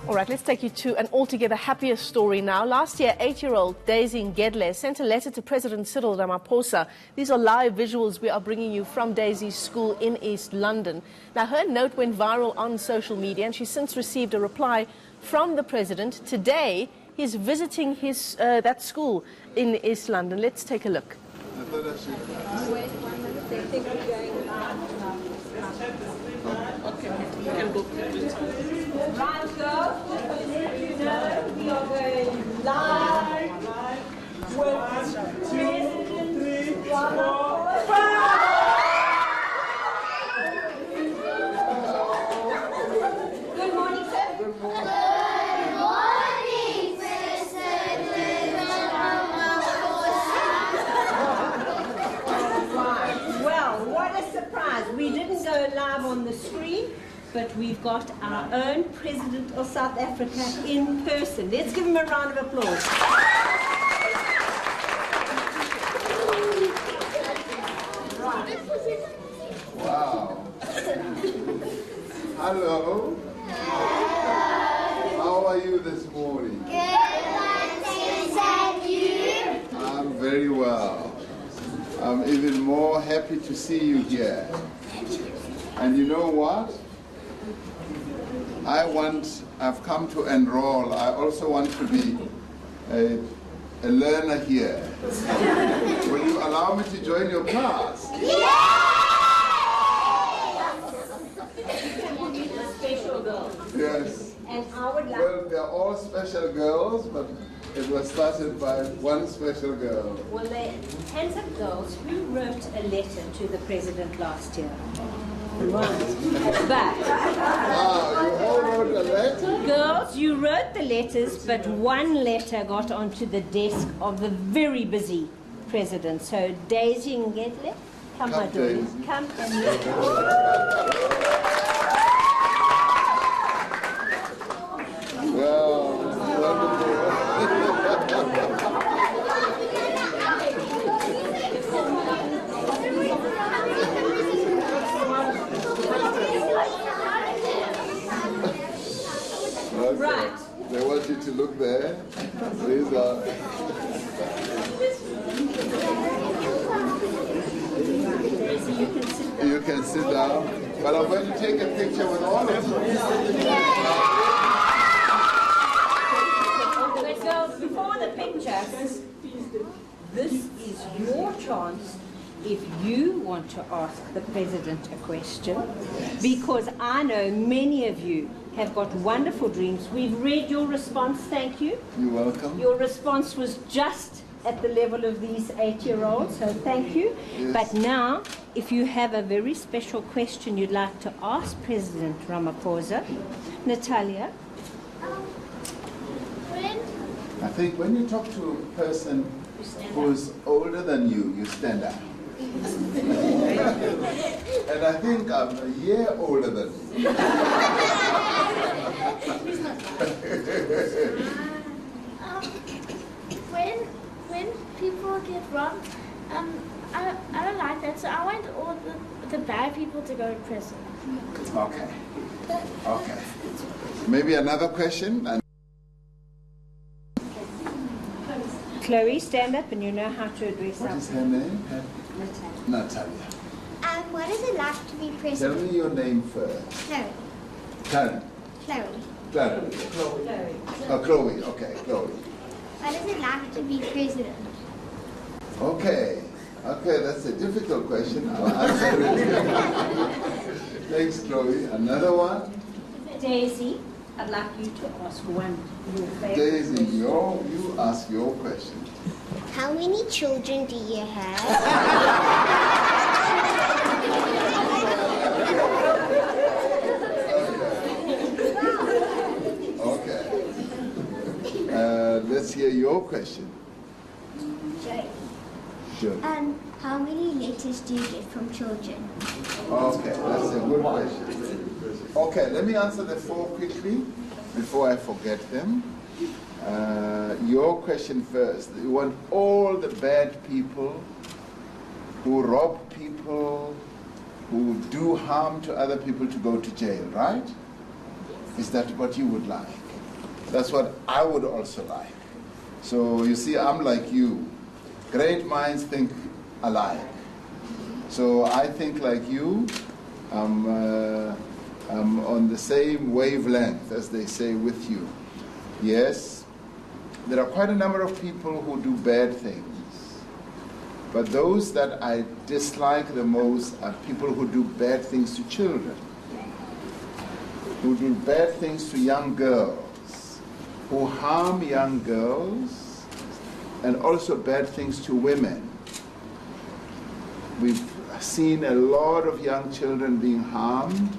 All right, let's take you to an altogether happier story now. Last year, 8-year-old Daisy Ngedle sent a letter to President Cyril Ramaphosa. These are live visuals we are bringing you from Daisy's school in East London. Now, her note went viral on social media, and she's since received a reply from the president. Today, he's visiting his that school in East London. Let's take a look. Right, girls, just to let you know, we are going live with President Ramaphosa. Good morning, sir. Good morning. Good morning, President Ramaphosa. Right. Well, what a surprise. We didn't go live on the screen, but we've got our own President of South Africa in person. Let's give him a round of applause. Wow. Hello. How are you this morning? Good, thanks, and you? I'm very well. I'm even more happy to see you here. And you know what? I've come to enroll. I also want to be a learner here. Will you allow me to join your class? Special girls. Yes. And I would like... Well, they're all special girls, but it was started by one special girl. Well, the handsome girls, who wrote a letter to the president last year? Right. But... Wow, you all wrote a letter? Girls, you wrote the letters, but one letter got onto the desk of the very busy president. So, Daisy Ngedle, come, my daughter. Come and look. Well, wonderful. Okay. Right. They want you to look there. These are... You can sit down. But I'm going to take a picture with all of you. But girls, before the picture, this is your chance if you want to ask the president a question, because I know many of you have got wonderful dreams. We've read your response, thank you. You're welcome. Your response was just at the level of these 8-year-olds, so thank you. Yes. But now, if you have a very special question you'd like to ask President Ramaphosa, Natalia. I think when you talk to a person who's older than you stand up. And I think I'm a year older than you. When people get wrong, I don't like that. So I want all the bad people to go to prison. Okay. Okay. Maybe another question? Chloe, stand up and you know how to address What us. is her name? Natalia. What is it like to be Tell president? me your name first. Chloe. Karen. Chloe. Karen. Oh, Chloe. Okay, Chloe. What is it like to be president? Okay. Okay, that's a difficult question. I'll answer it. Thanks, Chloe. Another one? Daisy, I'd like you to ask one your favorite Daisy, question. you ask your question. How many children do you have? Okay. Let's hear your question. Sure. How many letters do you get from children? Okay, that's a good question. Okay, let me answer the 4 quickly before I forget them. Your question first. You want all the bad people who rob people, who do harm to other people to go to jail, right? Is that what you would like? That's what I would also like. So you see, I'm like you. Great minds think alike. So I think like you. I'm on the same wavelength, as they say, with you. Yes, there are quite a number of people who do bad things. But those that I dislike the most are people who do bad things to children, who do bad things to young girls, who harm young girls, and also bad things to women. We've seen a lot of young children being harmed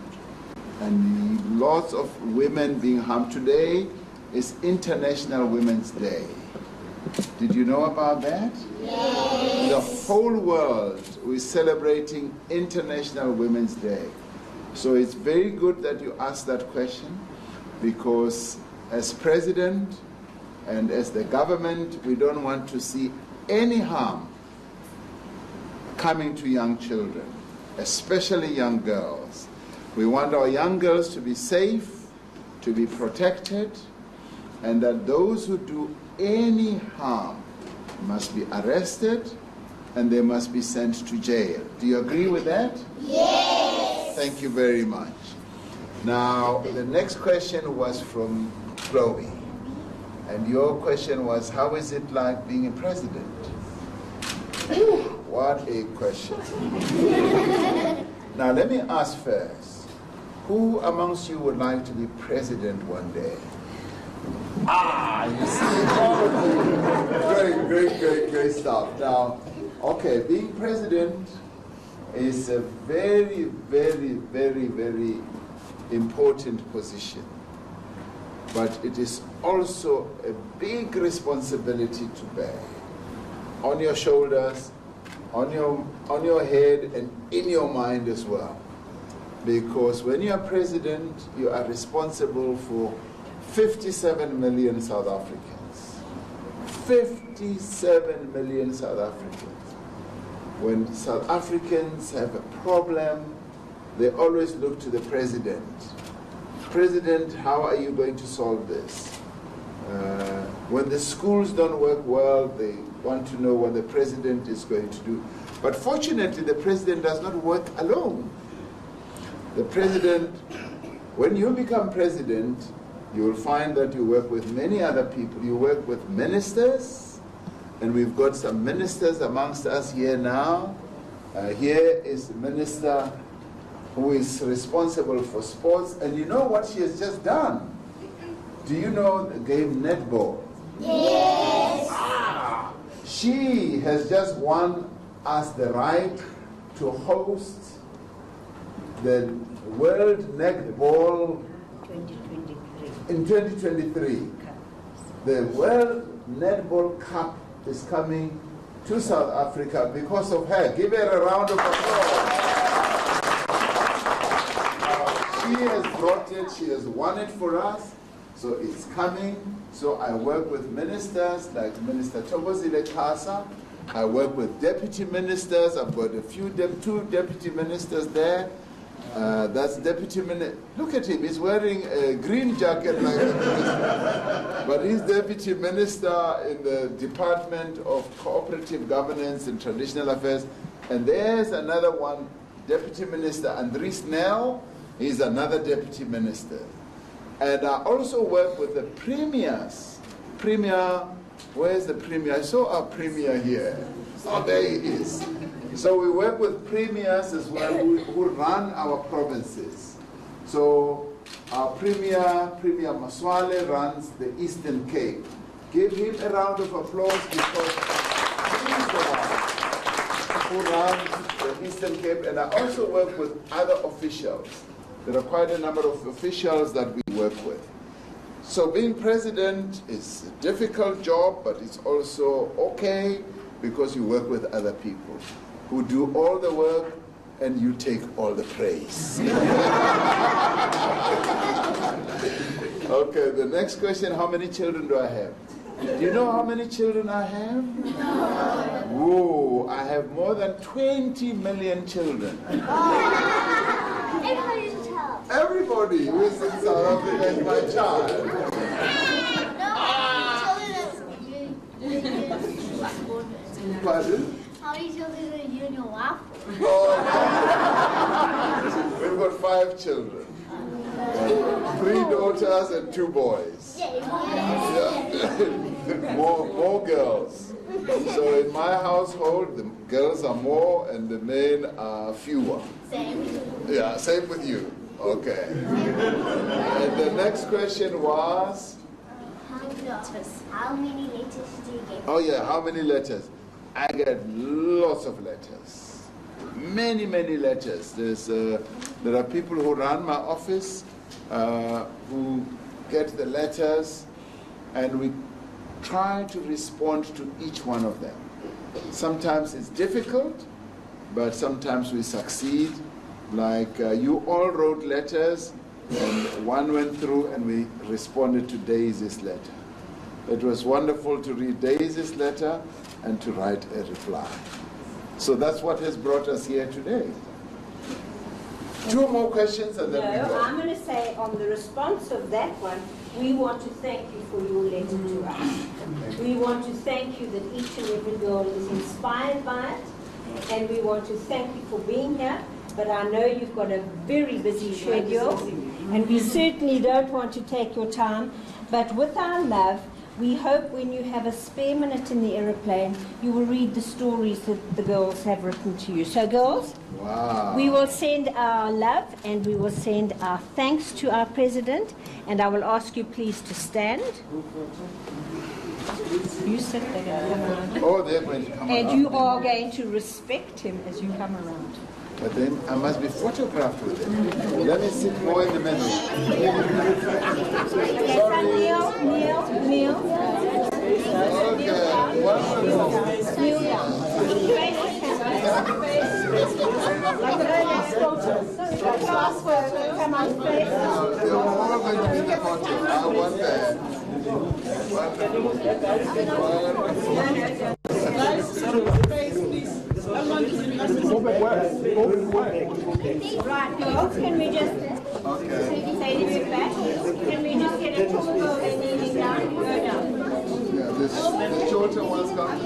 and lots of women being harmed. Today is International Women's Day. Did you know about that? Yes. The whole world is celebrating International Women's Day. So it's very good that you asked that question, because as president and as the government, we don't want to see any harm coming to young children, especially young girls. We want our young girls to be safe, to be protected, and that those who do any harm must be arrested and they must be sent to jail. Do you agree with that? Yes. Thank you very much. Now, the next question was from Chloe. And your question was, how is it like being a president? What a question. Now, let me ask first, who amongst you would like to be president one day? Ah, you see, great stuff. Now, okay, being president is a very, very, very, very important position. But it is also a big responsibility to bear on your shoulders, on your head, and in your mind as well. Because when you are president, you are responsible for 57 million South Africans. 57 million South Africans. When South Africans have a problem, they always look to the president. President, how are you going to solve this? When the schools don't work well, they want to know what the president is going to do. But fortunately, the president does not work alone. The president, when you become president, you will find that you work with many other people. You work with ministers, and we've got some ministers amongst us here now. Here is the minister who is responsible for sports, and you know what she has just done? Do you know the game netball? Yes! Ah, she has just won us the right to host the World Netball in 2023. The World Netball Cup is coming to South Africa because of her. Give her a round of applause. She has brought it, she has won it for us, so it's coming. So I work with ministers like Minister Thokozile Kasa. I work with deputy ministers. I've got two deputy ministers there. That's Deputy Minister. Look at him, he's wearing a green jacket like a minister. But he's Deputy Minister in the Department of Cooperative Governance and Traditional Affairs. And there's another one, Deputy Minister Andries Nel. He's another Deputy Minister. And I also work with the premiers. Premier, where's the premier? I saw our premier here. Oh, there he is. So we work with premiers as well who run our provinces. So our Premier Maswale runs the Eastern Cape. Give him a round of applause because he's the one who runs the Eastern Cape. And I also work with other officials. There are quite a number of officials that we work with. So being president is a difficult job, but it's also okay because you work with other people who do all the work and you take all the praise. Okay, the next question, how many children do I have? Do you know how many children I have? No. Whoa, I have more than 20 million children. Everybody should tell. Everybody who is in South Africa is my child. Pardon? How many children are you and your wife? Oh, we've got 5 children. 3 daughters and 2 boys. Yeah. more girls. So in my household, the girls are more and the men are fewer. Same. Yeah, same with you. Okay. And the next question was? How many letters do you get? Oh yeah, how many letters? I get lots of letters. Many letters. There are people who run my office who get the letters, and we try to respond to each one of them. Sometimes it's difficult, but sometimes we succeed. Like you all wrote letters, and one went through and we responded to Daisy's letter. It was wonderful to read Daisy's letter and to write a reply. So that's what has brought us here today. 2 more questions and then we go. I'm going to say on the response of that one, we want to thank you for your letter to us. We want to thank you that each and every girl is inspired by it, and we want to thank you for being here. But I know you've got a very busy schedule, and we certainly don't want to take your time. But with our love, we hope when you have a spare minute in the aeroplane, you will read the stories that the girls have written to you. So girls, wow. We will send our love and we will send our thanks to our president, and I will ask you please to stand. You sit there. Oh, they're going to come and around. you are going to respect him as you come around. But then I must be photographed with them. Let me sit more in the middle. Okay, so kneel. Okay, wonderful. Kneel down. Come on, please. They're all going to be in the photo. I want that. Right, girls, can we just say this back? Can we just get a tall girl and kneeling down? Go down. Yeah, the shorter ones come.